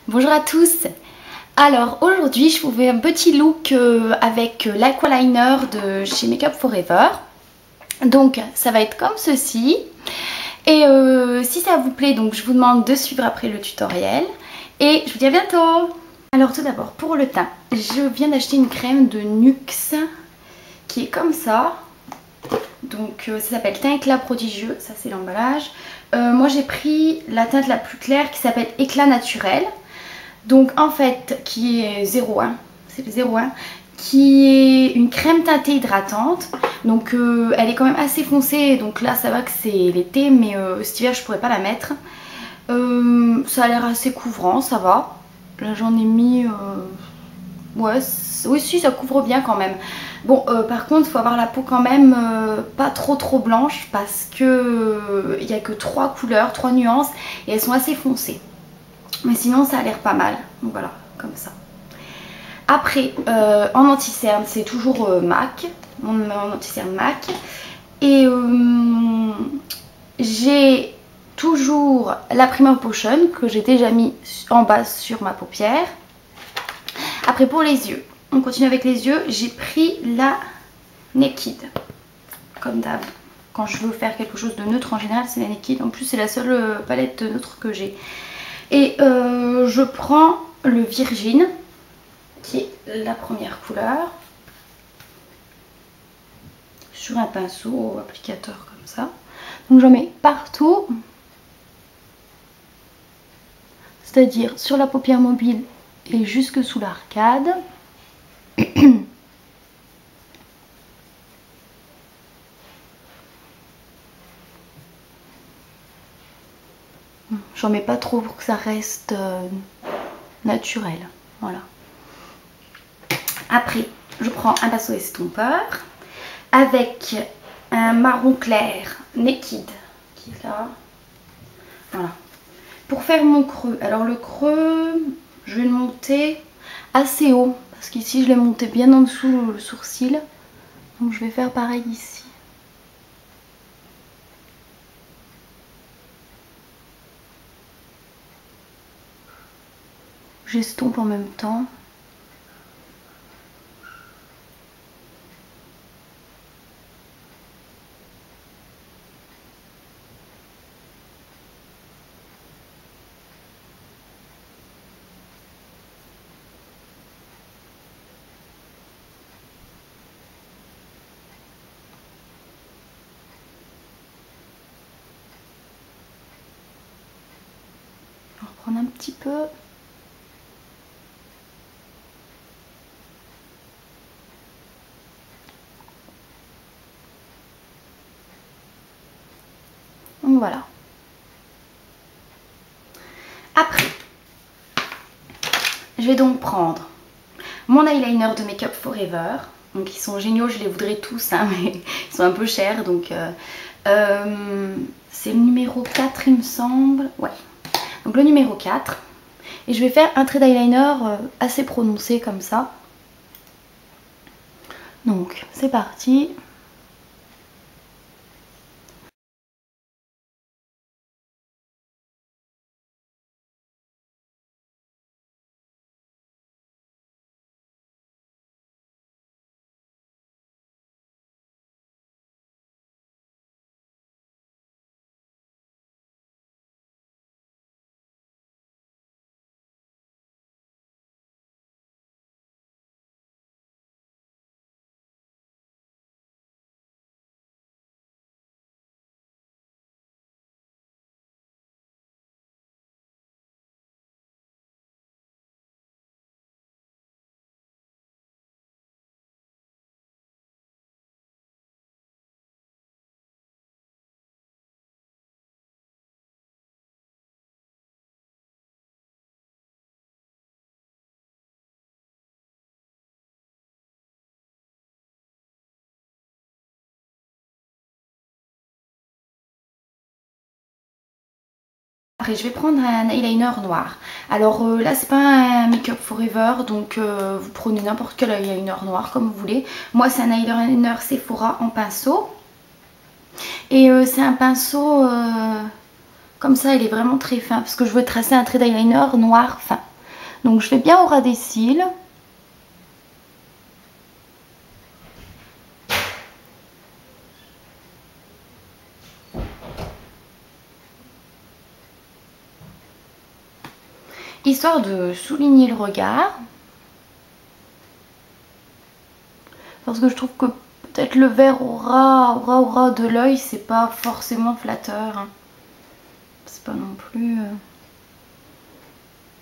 Bonjour à tous. Alors aujourd'hui je vous fais un petit look avec l'aqualiner de chez Make Up For Ever. Donc ça va être comme ceci. Et si ça vous plaît, donc je vous demande de suivre après le tutoriel. Et je vous dis à bientôt. Alors tout d'abord pour le teint, je viens d'acheter une crème de NYX qui est comme ça. Donc ça s'appelle Teint Éclat Prodigieux, ça c'est l'emballage. Moi j'ai pris la teinte la plus claire qui s'appelle Éclat Naturel. Donc en fait qui est 01, c'est le 01, qui est une crème teintée hydratante. Donc elle est quand même assez foncée, donc là ça va que c'est l'été, mais cet hiver je pourrais pas la mettre. Ça a l'air assez couvrant, ça va. Là j'en ai mis... ouais, oui si ça couvre bien quand même. Bon par contre il faut avoir la peau quand même pas trop blanche parce que il n'y a que 3 couleurs, 3 nuances et elles sont assez foncées. Mais sinon ça a l'air pas mal, donc voilà, comme ça. Après, en anti-cerne, c'est toujours MAC, mon anti-cerne MAC. Et j'ai toujours la Primer Potion que j'ai déjà mis en bas sur ma paupière. Après pour les yeux, on continue avec les yeux, j'ai pris la Naked, comme d'hab. Quand je veux faire quelque chose de neutre en général c'est la Naked, en plus c'est la seule palette neutre que j'ai. Et je prends le Virgin, qui est la première couleur, sur un pinceau applicateur comme ça. Donc j'en mets partout, c'est-à-dire sur la paupière mobile et jusque sous l'arcade. J'en mets pas trop pour que ça reste naturel, voilà. Après, je prends un pinceau estompeur avec un marron clair Naked qui est là. Voilà. Pour faire mon creux, alors le creux, je vais le monter assez haut parce qu'ici je l'ai monté bien en dessous le sourcil. Donc je vais faire pareil ici. J'estompe en même temps. On va reprendre un petit peu. Donc voilà. Après, je vais donc prendre mon eyeliner de Make Up For Ever. Donc ils sont géniaux, je les voudrais tous, hein, mais ils sont un peu chers. Donc c'est le numéro 4 il me semble. Ouais. Donc le numéro 4. Et je vais faire un trait d'eyeliner assez prononcé comme ça. Donc c'est parti. Après je vais prendre un eyeliner noir. Alors là c'est pas un Make Up For Ever, donc vous prenez n'importe quel eyeliner noir comme vous voulez. Moi c'est un eyeliner Sephora en pinceau. Et c'est un pinceau comme ça, il est vraiment très fin parce que je veux tracer un trait d'eyeliner noir fin. Donc je vais bien au ras des cils. Histoire de souligner le regard. Parce que je trouve que peut-être le vert au ras de l'œil, c'est pas forcément flatteur. Hein. C'est pas non plus...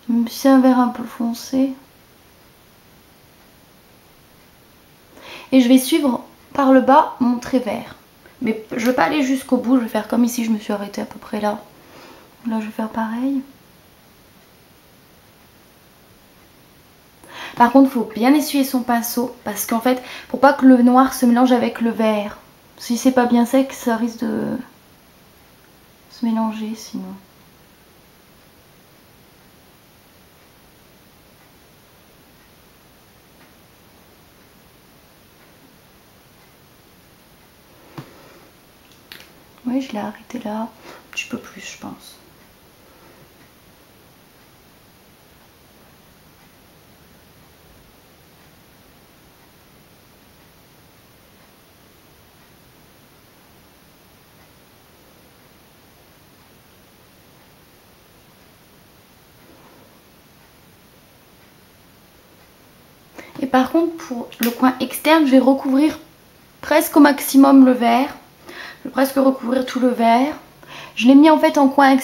Même si c'est un vert un peu foncé. Et je vais suivre par le bas mon trait vert. Mais je vais pas aller jusqu'au bout, je vais faire comme ici, je me suis arrêtée à peu près là. Là je vais faire pareil. Par contre, il faut bien essuyer son pinceau parce qu'en fait, pour pas que le noir se mélange avec le vert. Si c'est pas bien sec, ça risque de se mélanger sinon. Oui, je l'ai arrêté là. Un petit peu plus, je pense. Et par contre, pour le coin externe, je vais recouvrir presque au maximum le vert. Je vais presque recouvrir tout le vert. Je l'ai mis en fait en coin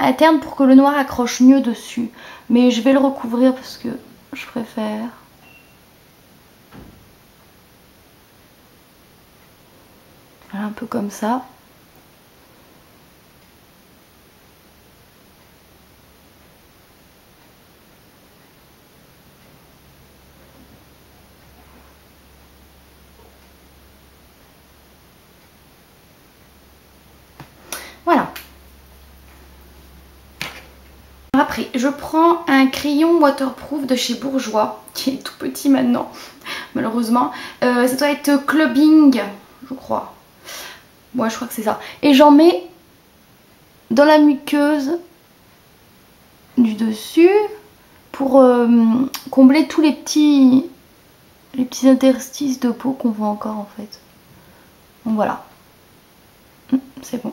interne pour que le noir accroche mieux dessus. Mais je vais le recouvrir parce que je préfère. Voilà, un peu comme ça. Voilà. Après, je prends un crayon waterproof de chez Bourjois, qui est tout petit maintenant, malheureusement. Ça doit être Clubbing, je crois. Ouais, je crois que c'est ça. Et j'en mets dans la muqueuse du dessus pour combler tous les petits interstices de peau qu'on voit encore en fait. Donc voilà. C'est bon.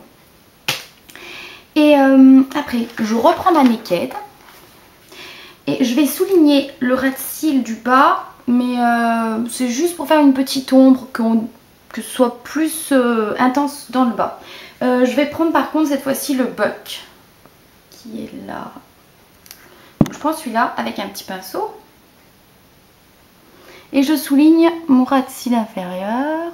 Et après, je reprends ma Naked. Et je vais souligner le ras de cils du bas. Mais c'est juste pour faire une petite ombre, que ce soit plus intense dans le bas. Je vais prendre par contre cette fois-ci le Buck. Qui est là. Donc, je prends celui-là avec un petit pinceau. Et je souligne mon ras de cils inférieur.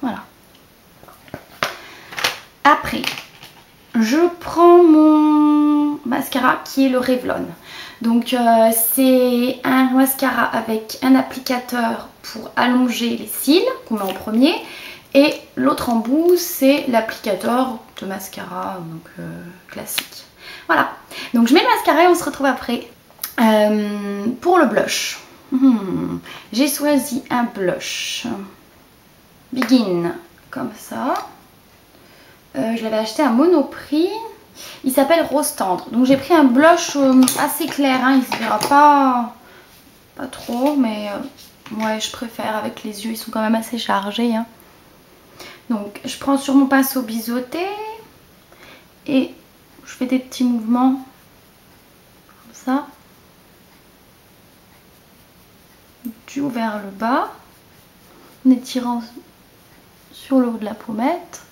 Voilà. Après, je prends mon mascara qui est le Revlon. Donc c'est un mascara avec un applicateur pour allonger les cils qu'on met en premier. Et l'autre embout c'est l'applicateur de mascara donc, classique. Voilà. Donc je mets le mascara et on se retrouve après. Pour le blush. J'ai choisi un blush. Begin comme ça. Je l'avais acheté à Monoprix. Il s'appelle Rose Tendre. Donc j'ai pris un blush assez clair. Hein. Il se verra pas trop. Mais ouais, je préfère avec les yeux. Ils sont quand même assez chargés. Hein. Donc je prends sur mon pinceau biseauté. Et je fais des petits mouvements. Comme ça. Du haut vers le bas. En étirant sur le haut de la pommette.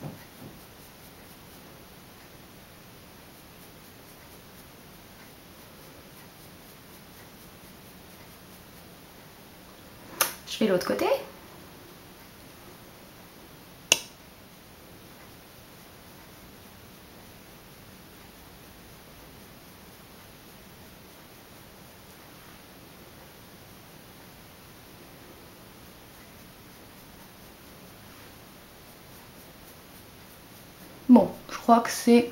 Je fais l'autre côté. Bon, je crois que c'est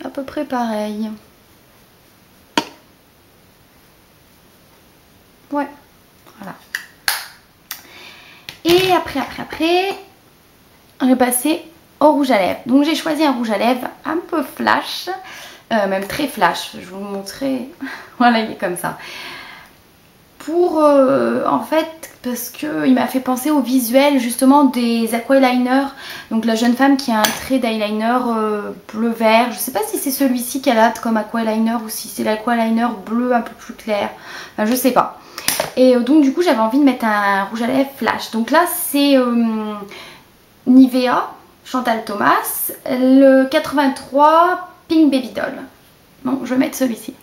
à peu près pareil. Ouais, voilà. Et après, on est passé au rouge à lèvres. Donc j'ai choisi un rouge à lèvres un peu flash, même très flash. Je vais vous montrer. Voilà, il est comme ça. Pour en fait, parce qu'il m'a fait penser au visuel justement des aqualiners. Donc la jeune femme qui a un trait d'eyeliner bleu vert. Je sais pas si c'est celui-ci qu'elle a comme aqualiner ou si c'est l'aqualiner bleu un peu plus clair. Enfin, je sais pas. Et donc du coup j'avais envie de mettre un rouge à lèvres flash. Donc là c'est Nivea, Chantal Thomas, le 83 Pink Baby Doll. Donc je vais mettre celui-ci.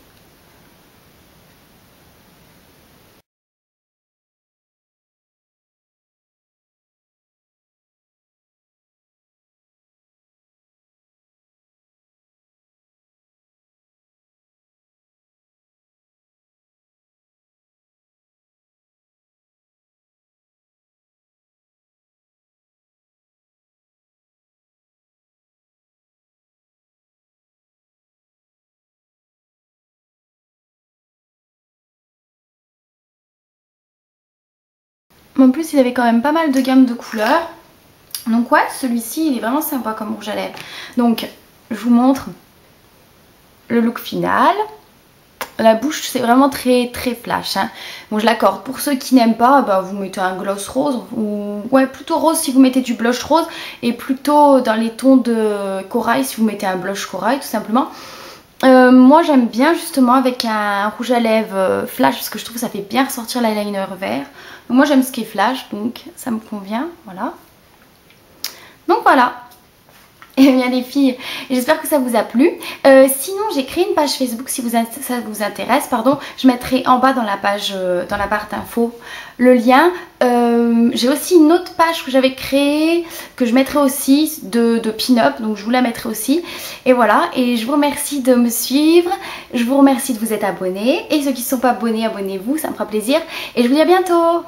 En plus il avait quand même pas mal de gamme de couleurs. Donc ouais, celui-ci il est vraiment sympa comme rouge à lèvres. Donc je vous montre le look final. La bouche c'est vraiment très flash hein. Bon je l'accorde, pour ceux qui n'aiment pas bah, vous mettez un gloss rose ou ouais plutôt rose si vous mettez du blush rose, et plutôt dans les tons de corail si vous mettez un blush corail tout simplement. Moi j'aime bien justement avec un rouge à lèvres flash parce que je trouve que ça fait bien ressortir l'eyeliner vert. Donc moi j'aime ce qui est flash, donc ça me convient, voilà. Donc voilà. Et bien les filles, j'espère que ça vous a plu. Sinon j'ai créé une page Facebook si ça vous intéresse, pardon. Je mettrai en bas dans la page, dans la barre d'infos, le lien. J'ai aussi une autre page que j'avais créée, que je mettrai aussi de pin-up, donc je vous la mettrai aussi. Et voilà, et je vous remercie de me suivre, je vous remercie de vous être abonnés. Et ceux qui ne sont pas abonnés, abonnez-vous, ça me fera plaisir. Et je vous dis à bientôt.